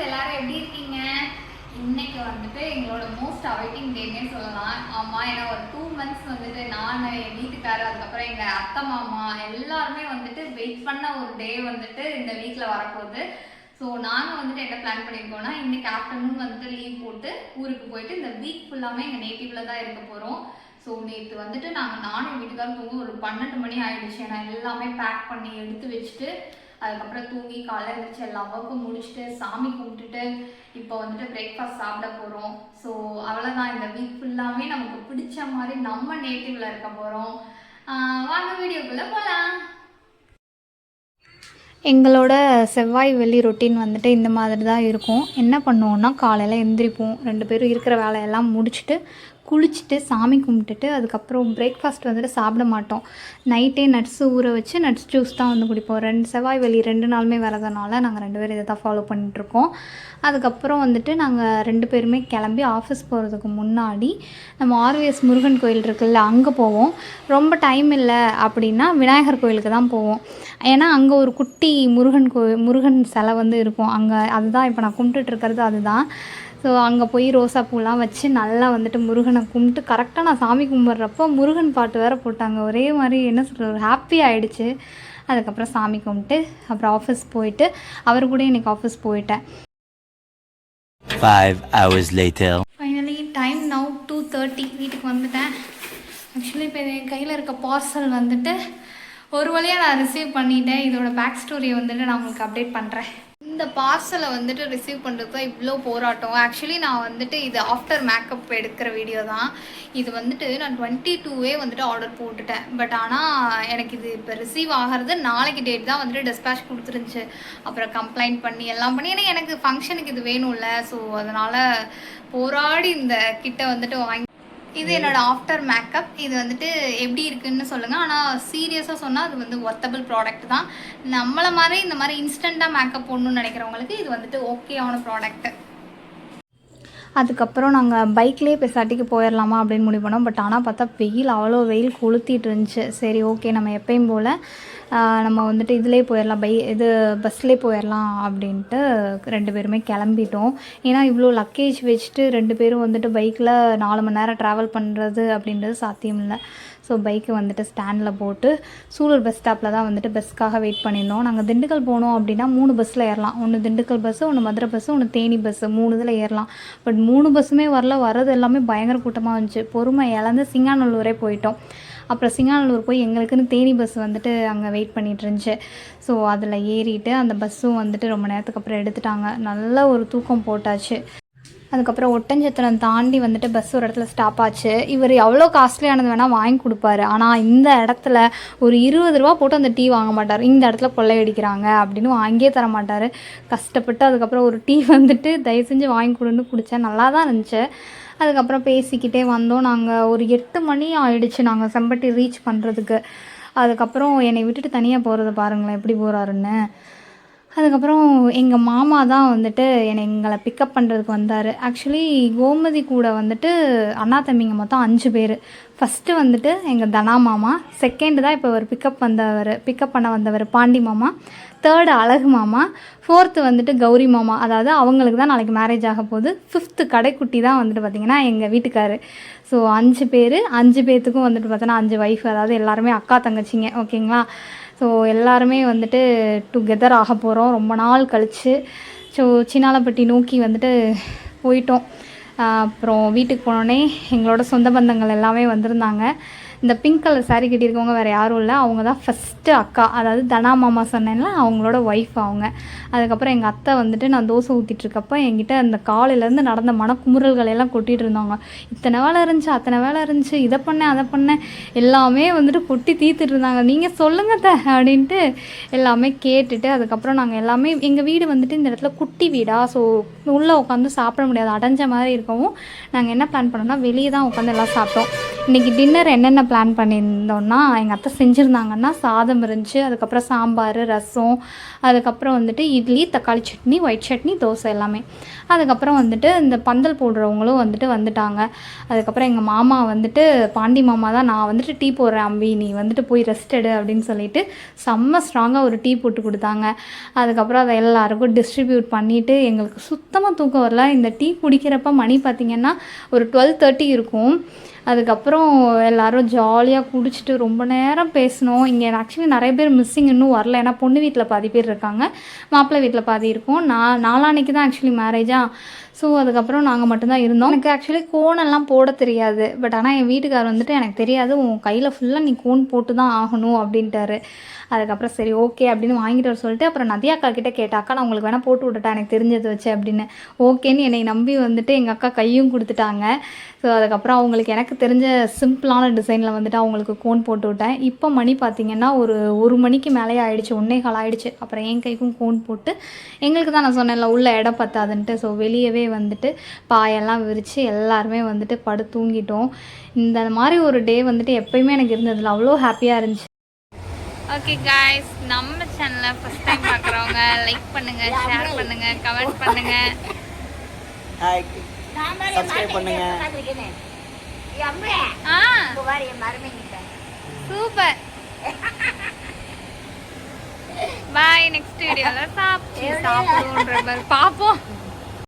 எல்லாரும் எப்படி இருக்கீங்க? இன்னைக்கு வந்துட்டு எங்களோட மோஸ்ட் அவைட்டிங் டேனே சொல்லலாம். ஆமா, ஏன்னா ஒரு 2 months வந்துட்டு நான் என் வீட்டுக்காரர் அதுக்கப்புறம் எங்க அத்தை மாமா எல்லாருமே வந்துட்டு வெயிட் பண்ண ஒரு டே வந்துட்டு இந்த வீக்ல வரப்போகுது. ஸோ நாங்கள் வந்துட்டு என்ன பிளான் பண்ணியிருக்கோம்னா, இன்னைக்கு ஆஃப்டர்நூன் வந்துட்டு லீவ் போட்டு ஊருக்கு போயிட்டு இந்த வீக் ஃபுல்லாமே எங்கள் நேட்டிவ்ல தான் இருக்க போகிறோம். ஸோ நேற்று வந்துட்டு நானும் வீட்டுக்காரர் தூங்க ஒரு 12 மணி ஆயிடுச்சு. நான் எல்லாமே பேக் பண்ணி எடுத்து வச்சுட்டு அதுக்கப்புறம் தூங்கி காலையில் எழுந்திரிச்சு எல்லா ஒர்க்கும் முடிச்சுட்டு சாமி கும்பிட்டுட்டு இப்போ வந்துட்டு பிரேக்ஃபாஸ்ட் சாப்பிட போகிறோம். ஸோ அவ்வளோதான், இந்த வீக் ஃபுல்லாமே நமக்கு பிடிச்ச மாதிரி நம்ம நேட்டிவ்ல இருக்க போகிறோம். வாங்க வீடியோக்குள்ளே போகலாம். எங்களோட செவ்வாய் வெள்ளி ரொட்டீன் வந்துட்டு இந்த மாதிரி தான் இருக்கும். என்ன பண்ணுவோன்னா, காலையில் எந்திரிப்போம், 2 பேரும் இருக்கிற வேலையெல்லாம் முடிச்சுட்டு குளிச்சுட்டு சாமி கும்பிட்டுட்டு அதுக்கப்புறம் பிரேக்ஃபாஸ்ட் வந்துட்டு சாப்பிட மாட்டோம். நைட்டே நட்ஸு ஊற வச்சு நட்ஸ் ஜூஸ் தான் வந்து குடிப்போம். செவ்வாய் வெள்ளி 2 நாளுமே வரதுனால நாங்கள் 2 பேரும் இதை தான் ஃபாலோ பண்ணிகிட்ருக்கோம். அதுக்கப்புறம் வந்துட்டு நாங்கள் 2 பேருமே கிளம்பி ஆஃபீஸ் போகிறதுக்கு முன்னாடி நம்ம ஆர்விஎஸ் முருகன் கோயில் இருக்குல்ல, அங்கே போவோம். ரொம்ப டைம் இல்லை அப்படின்னா விநாயகர் கோயிலுக்கு தான் போவோம். ஏன்னா அங்கே ஒரு குட்டி முருகன் சிலை வந்து இருக்கும் அங்கே. அதுதான் இப்போ நான் கும்பிட்டுட்ருக்கிறது அதுதான். ஸோ அங்கே போய் ரோசா பூலாம் வச்சு நல்லா வந்துட்டு முருகனை கும்பிட்டு கரெக்டாக நான் சாமி கும்பிட்றப்போ முருகன் பாட்டு வேறு போட்டாங்க. ஒரே மாதிரி என்ன சொல்கிறது, ஒரு ஹாப்பி ஆகிடுச்சு. அதுக்கப்புறம் சாமி கும்பிட்டு அப்புறம் ஆஃபீஸ் போயிட்டு அவர் கூட இன்றைக்கி ஆஃபீஸ் போயிட்டேன். 5 hours later. Finally time now 2:30 வீட்டுக்கு வந்துட்டேன். ஆக்சுவலி இப்போ என் கையில் இருக்க பார்சல் வந்துட்டு ஒரு வழியாக நான் ரிசீவ் பண்ணிட்டேன். இதோட பேக் ஸ்டோரியை வந்துட்டு நான் உங்களுக்கு அப்டேட் பண்ணுறேன். இந்த பார்சலை வந்துட்டு ரிசீவ் பண்ணுறது தான் இவ்வளோ போராட்டம். ஆக்சுவலி நான் வந்துட்டு இது ஆஃப்டர் மேக்கப் எடுக்கிற வீடியோ தான். இது வந்துட்டு நான் 22 வந்துட்டு ஆர்டர் போட்டுட்டேன். பட் ஆனால் எனக்கு இது இப்போ ரிசீவ் ஆகிறது நாளைக்கு டேட் தான் வந்துட்டு டிஸ்பேச் கொடுத்துருந்துச்சு. அப்புறம் கம்ப்ளைண்ட் பண்ணி எல்லாம் பண்ணி, ஏன்னா எனக்கு ஃபங்க்ஷனுக்கு இது வேணும்ல. ஸோ அதனால் போராடி இந்த கிட்ட வந்துட்டு வாங்கி. இது என்னோட ஆஃப்டர் மேக்கப். இது வந்துட்டு எப்படி இருக்குன்னு சொல்லுங்கள். ஆனால் சீரியஸாக சொன்னால் அது வந்து ஒர்த்தபிள் ப்ராடக்ட் தான். நம்மளை மாதிரி இந்த மாதிரி இன்ஸ்டண்ட்டாக மேக்கப் போடணுன்னு நினைக்கிறவங்களுக்கு இது வந்துட்டு ஓகேவான ப்ராடக்ட்டு. அதுக்கப்புறம் நாங்கள் பைக்லேயே பெசாட்டிக்கு போயிடலாமா அப்படின்னு முடிவு பண்ணோம். பட் ஆனால் பார்த்தா வெயில் அவ்வளோ வெயில் கொளுத்திட்டு இருந்துச்சு. சரி ஓகே, நம்ம எப்பயும் போல் நம்ம வந்துட்டு இதிலே போயிடலாம், பஸ்லேயே போயிடலாம் அப்படின்ட்டு 2 பேருமே கிளம்பிட்டோம். ஏன்னா இவ்வளோ லக்கேஜ் வச்சுட்டு 2 பேரும் வந்துட்டு பைக்கில் 4 மணி நேரம் ட்ராவல் பண்ணுறது அப்படின்றது சாத்தியம் இல்லை. ஸோ பைக்கை வந்துட்டு ஸ்டாண்டில் போட்டு சூலூர் பஸ் ஸ்டாப்பில் தான் வந்துட்டு பஸ்ஸுக்காக வெயிட் பண்ணியிருந்தோம். நாங்கள் திண்டுக்கல் போனோம் அப்படின்னா 3 பஸ்ஸில் ஏறலாம். ஒன்று திண்டுக்கல் பஸ்ஸு, ஒன்று மதுரை பஸ்ஸு, ஒன்று தேனி பஸ்ஸு, 3 இதில் ஏறலாம். பட் 3 பஸ்ஸுமே வர்றது எல்லாமே பயங்கர கூட்டமாக இருந்துச்சு. பொறுமை இழந்து சிங்காநல்லூரே போயிட்டோம். அப்புறம் சிங்காநல்லூர் போய் எங்களுக்குன்னு தேனி பஸ் வந்துட்டு அங்கே வெயிட் பண்ணிகிட்டு இருந்துச்சு. ஸோ அதில் ஏறிட்டு அந்த பஸ்ஸும் வந்துட்டு ரொம்ப நேரத்துக்கு அப்புறம் எடுத்துட்டாங்க. நல்ல ஒரு தூக்கம் போட்டாச்சு. அதுக்கப்புறம் ஒட்டஞ்சத்திரம் தாண்டி வந்துட்டு பஸ் ஒரு இடத்துல ஸ்டாப் ஆச்சு. இவர் எவ்வளோ காஸ்ட்லியானது வேணால் வாங்கி கொடுப்பாரு. ஆனால் இந்த இடத்துல ஒரு 20 ரூபா போட்டு அந்த டீ வாங்க மாட்டார். இந்த இடத்துல கொள்ளையடிக்கிறாங்க அப்படின்னு வாங்கியே தர மாட்டார். கஷ்டப்பட்டு அதுக்கப்புறம் ஒரு டீ வந்துட்டு தயவு செஞ்சு வாங்கி கொடுன்னு குடித்தேன். நல்லா தான் இருந்துச்சு. அதுக்கப்புறம் பேசிக்கிட்டே வந்தோம். நாங்கள் ஒரு 8 மணி ஆகிடுச்சு நாங்கள் செம்பட்டி ரீச் பண்ணுறதுக்கு. அதுக்கப்புறம் என்னை விட்டுட்டு தனியாக போகிறத பாருங்களேன் எப்படி போகிறாருன்னு. அதுக்கப்புறம் எங்கள் மாமா தான் வந்துட்டு எங்களை பிக்கப் பண்ணுறதுக்கு வந்தார். ஆக்சுவலி கோமதி கூட வந்துட்டு அண்ணா தம்பிங்க மொத்தம் 5 பேர். ஃபஸ்ட்டு வந்துட்டு எங்கள் தனா மாமா, செகண்டு தான் இப்போ அவர் பிக்கப் பண்ண வந்தவர் பாண்டி மாமா, 3rd அழகு மாமா, 4th வந்துட்டு கௌரி மாமா. அதாவது அவங்களுக்கு தான் நாளைக்கு மேரேஜ் ஆக போகுது. 5th கடைக்குட்டி தான் வந்துட்டு பார்த்திங்கன்னா எங்கள் வீட்டுக்காரு. ஸோ 5 பேர், 5 பேர்த்துக்கும் வந்துட்டு பார்த்தோன்னா 5 ஒய்ஃப், அதாவது எல்லாருமே அக்கா தங்கச்சிங்க. ஓகேங்களா? ஸோ எல்லாருமே வந்துட்டு டுகெதர் ஆக போகிறோம் ரொம்ப நாள் கழித்து. ஸோ சின்னாலப்பட்டி நோக்கி வந்துட்டு போயிட்டோம். அப்புறம் வீட்டுக்கு போனோடனே எங்களோட சொந்த பந்தங்கள் எல்லாமே வந்திருந்தாங்க. இந்த பிங்க் கலர் சாரீ கட்டியிருக்கவங்க வேறு யாரும் இல்லை, அவங்க தான் ஃபஸ்ட்டு அக்கா. அதாவது தனா மாமா சொன்னேன்ல, அவங்களோட ஒய்ஃப் அவங்க. அதுக்கப்புறம் எங்கள் அத்தை வந்துட்டு நான் தோசை ஊற்றிட்டுருக்கப்போ என்கிட்ட அந்த காலையிலேருந்து நடந்த மனக்குமுறல்கள் எல்லாம் கொட்டிகிட்டு இருந்தாங்க. இத்தனை வேலை இருந்துச்சு, அத்தனை வேலை இருந்துச்சு, இதை பண்ணேன் அதை பண்ணேன் எல்லாமே வந்துட்டு கொட்டி தீர்த்துட்டு இருந்தாங்க. நீங்கள் சொல்லுங்கள் அப்படின்ட்டு எல்லாமே கேட்டுட்டு அதுக்கப்புறம் நாங்கள் எல்லாமே எங்கள் வீடு வந்துட்டு இந்த இடத்துல குட்டி வீடாக, ஸோ உள்ளே உட்காந்து சாப்பிட முடியாது, அடைஞ்ச மாதிரி இருக்கவும் நாங்கள் என்ன பிளான் பண்ணோம்னா வெளியே தான் உட்காந்து எல்லாம் சாப்பிட்டோம். இன்றைக்கி டின்னர் என்னென்ன பிளான் பண்ணியிருந்தோன்னா எங்கள் அத்தை செஞ்சுருந்தாங்கன்னா சாதம் இருந்துச்சு, அதுக்கப்புறம் சாம்பார், ரசம், அதுக்கப்புறம் வந்துட்டு இட்லி, தக்காளி சட்னி, ஒயிட் சட்னி, தோசை எல்லாமே. அதுக்கப்புறம் வந்துட்டு இந்த பந்தல் போடுறவங்களும் வந்துட்டாங்க. அதுக்கப்புறம் எங்கள் மாமா வந்துட்டு பாண்டி மாமா தான், நான் வந்துட்டு டீ போடுறேன் அம்பி, நீ வந்துட்டு போய் ரெஸ்ட் எடு அப்படின்னு சொல்லிட்டு செம்ம ஸ்ட்ராங்காக ஒரு டீ போட்டு கொடுத்தாங்க. அதுக்கப்புறம் அதை எல்லாருக்கும் டிஸ்ட்ரிபியூட் பண்ணிவிட்டு எங்களுக்கு சுத்தமாக தூக்கம் வரல. இந்த டீ குடிக்கிறப்ப மணி பார்த்திங்கன்னா ஒரு 12:30 இருக்கும். அதுக்கப்புறம் எல்லோரும் ஜாலியாக குடிச்சிட்டு ரொம்ப நேரம் பேசினோம். இங்கே ஆக்சுவலி நிறைய பேர் மிஸ்ஸிங் இன்னும் வரல, ஏன்னா பொண்ணு வீட்டில் பாதி பேர் இருக்காங்க, மாப்பிள்ளை வீட்டில் பாதி இருக்கும். நாளான்னைக்கு தான் ஆக்சுவலி மேரேஜா. ஸோ அதுக்கப்புறம் நாங்கள் மட்டும்தான் இருந்தோம். எனக்கு ஆக்சுவலி கோனெல்லாம் போட தெரியாது. பட் ஆனால் என் வீட்டுக்கார் வந்துட்டு எனக்கு தெரியாது, உன் கையில் ஃபுல்லாக நீ கோன் போட்டு தான் ஆகணும் அப்படின்ட்டாரு. அதுக்கப்புறம் சரி ஓகே அப்படின்னு வாங்கிட்டு வர சொல்லிட்டு அப்புறம் நதியா அக்கா கிட்டே கேட்டாக்கா, நான் உங்களுக்கு வேணால் போட்டு விட்டுட்டேன் எனக்கு தெரிஞ்சது வச்சு அப்படின்னு. ஓகேன்னு என்னை நம்பி வந்துட்டு எங்கள் அக்கா கையும் கொடுத்துட்டாங்க. ஸோ அதுக்கப்புறம் அவங்களுக்கு எனக்கு தெரிஞ்ச சிம்பிளான டிசைனில் வந்துட்டு அவங்களுக்கு கோன் போட்டு விட்டேன். இப்போ மணி பார்த்திங்கன்னா ஒரு மணிக்கு மேலேயே ஆகிடுச்சு, 1:15 ஆகிடுச்சு. அப்புறம் என் கைக்கும் கோன் போட்டு எங்களுக்கு தான் நான் சொன்னேன்ல உள்ள இடம் பத்தாதுன்ட்டு, ஸோ வெளியவே வந்துட்டு பாயெல்லாம் விரித்து எல்லாருமே வந்துட்டு படுத்து தூங்கிட்டோம். இந்த மாதிரி ஒரு டே வந்துட்டு எப்போயுமே எனக்கு இருந்ததில்ல, அவ்வளோ ஹாப்பியாக இருந்துச்சு. ஓகே காய்ஸ், நம்ம சேனலை ஃபஸ்ட் டைம் பார்க்குறவங்க லைக் பண்ணுங்கள், ஷேர் பண்ணுங்கள், கமெண்ட் பண்ணுங்கள், ஹாய் சப்ஸ்கிரைப் பண்ணுங்க. சூப்பர். பாய். நெக்ஸ்ட் வீடியோவில் சாப்பிடுவோன்ற பார்ப்போம்.